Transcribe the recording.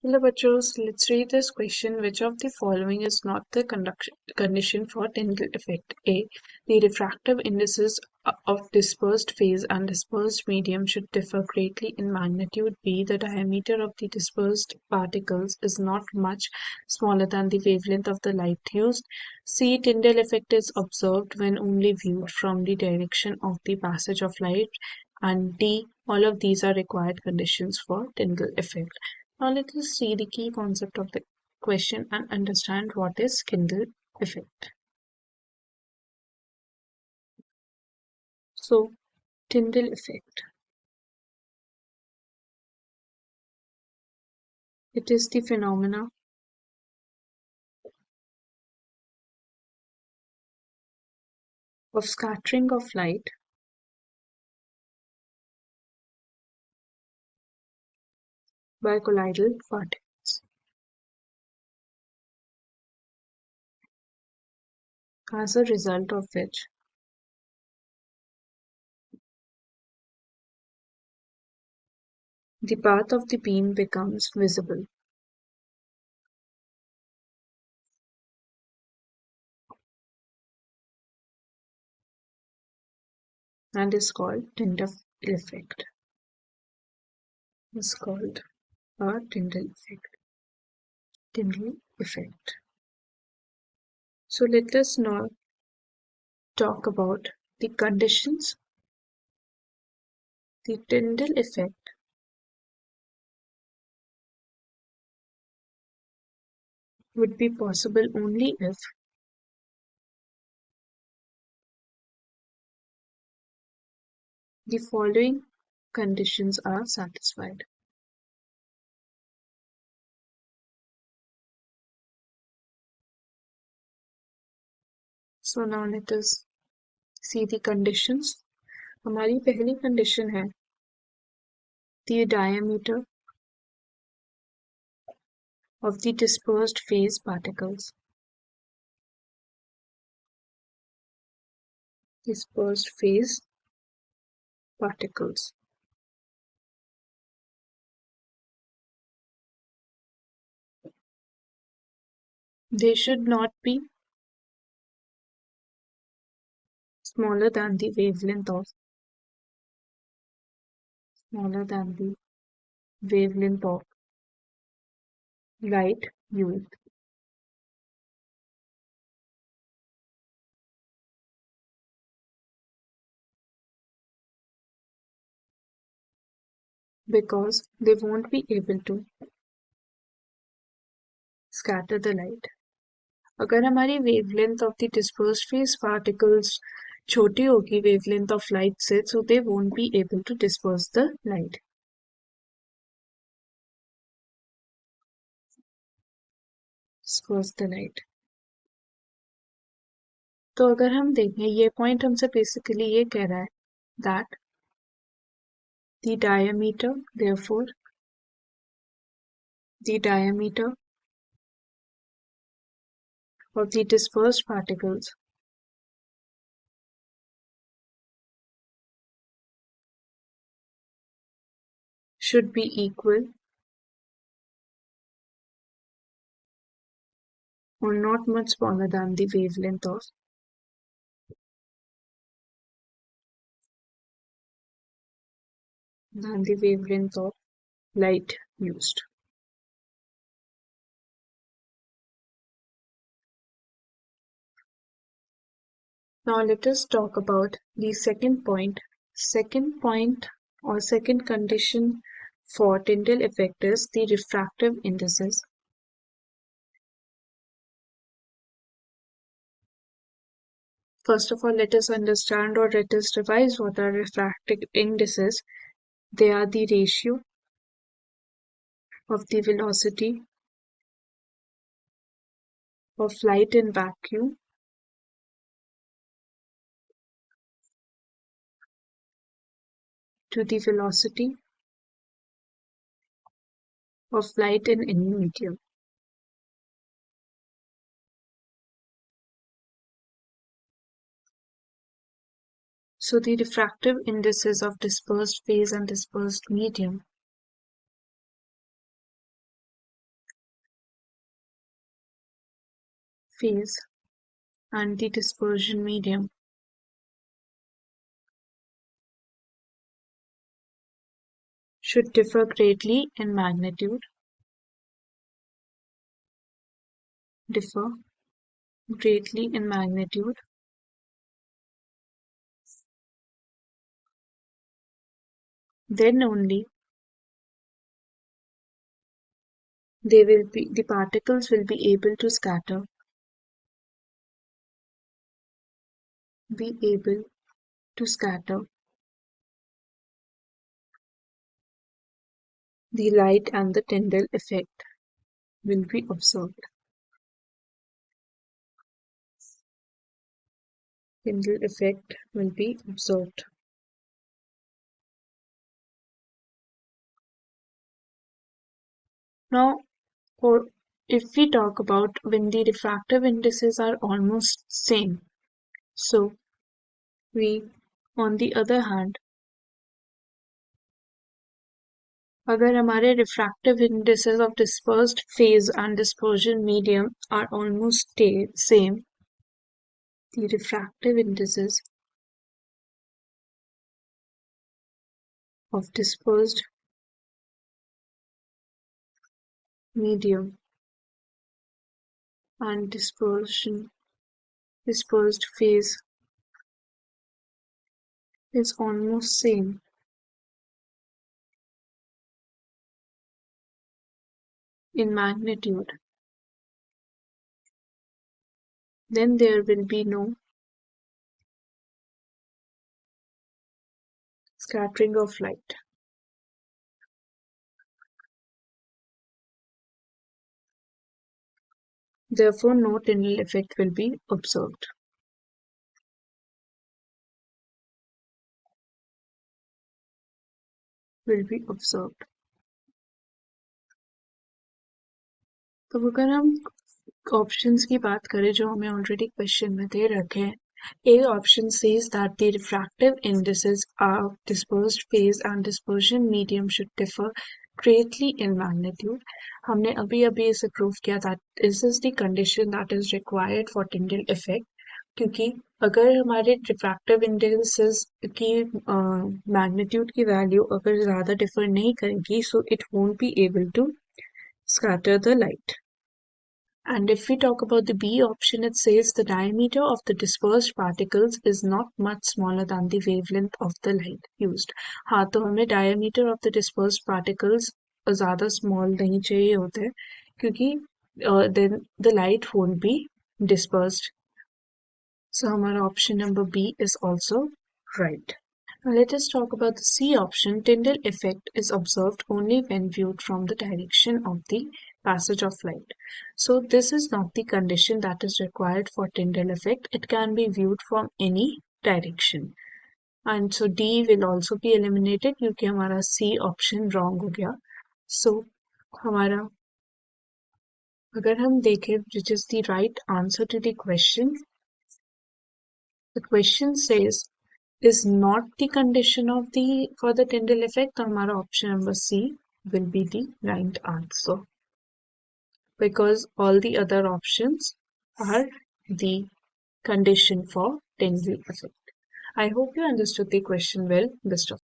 Hello, bachos. Let's read this question. Which of the following is not the condition for Tyndall effect? A. The refractive indices of dispersed phase and dispersed medium should differ greatly in magnitude. B. The diameter of the dispersed particles is not much smaller than the wavelength of the light used. C. Tyndall effect is observed when only viewed from the direction of the passage of light. And D. All of these are required conditions for Tyndall effect. Now let us see the key concept of the question and understand what is Tyndall effect. So, Tyndall effect. It is the phenomena of scattering of light by colloidal particles, as a result of which the path of the beam becomes visible and is called Tyndall effect. Is called a Tyndall effect. Tyndall effect. So let us now talk about the conditions. The Tyndall effect would be possible only if the following conditions are satisfied. So now let us see the conditions. हमारी पहली condition है the diameter of the dispersed phase particles. Dispersed phase particles. They should not be smaller than the wavelength of light used. Because they won't be able to scatter the light. अगर हमारी wavelength of the dispersed phase particles छोटी होगी wavelength of light से, so they won't be able to disperse the light. तो अगर हम देखें ये पॉइंट हमसे बेसिकली ये कह रहा है that the diameter, therefore the diameter of the dispersed particles should be equal or not much smaller than the wavelength of light used. Now let us talk about the second point. Second point or second condition for Tyndall effect is the refractive indices. First of all, let us understand or let us revise what are refractive indices. They are the ratio of the velocity of light in vacuum to the velocity of light in any medium. So the refractive indices of dispersed phase and dispersed medium phase and the dispersion medium should differ greatly in magnitude, differ greatly in magnitude, then only the particles will be able to be able to scatter the light and the Tyndall effect will be observed. Tyndall effect will be observed. Now, for if we talk about when the refractive indices are almost same, so we, on the other hand, अगर हमारे refractive indices of dispersed phase and dispersion medium are almost same, the refractive indices of dispersed medium and dispersed phase is almost same in magnitude, then there will be no scattering of light. Therefore, no Tyndall effect will be observed. तो अगर हम options की बात करें जो हमें already question में दे रखे हैं, A option says that the refractive indices of dispersed phase and dispersion medium should differ greatly in magnitude. हमने अभी अभी इसे प्रूव किया that this is the condition that is required for Tyndall effect, क्योंकि अगर हमारे रिफ्रैक्टिव इंडेक्सेस की magnitude की वैल्यू अगर ज़्यादा डिफर नहीं करेगी, so it won't be able to scatter the light. And if we talk about the B option, it says the diameter of the dispersed particles is not much smaller than the wavelength of the light used. हाँ, तो हमें diameter of the dispersed particles ज़्यादा small नहीं चाहिए होते हैं, क्योंकि then the light won't be dispersed. So हमारा option number B is also right. Now let us talk about the C option. Tyndall effect is observed only when viewed from the direction of the passage of light. So this is not the condition that is required for Tyndall effect. It can be viewed from any direction. And so D will also be eliminated क्योंकि हमारा C option wrong हो गया. So हमारा अगर हम देखें which is the right answer to the question says is not the condition of the for the Tyndall effect, तो हमारा option number C will be the right answer, because all the other options are the condition for Tyndall effect. I hope you understood the question well. Best of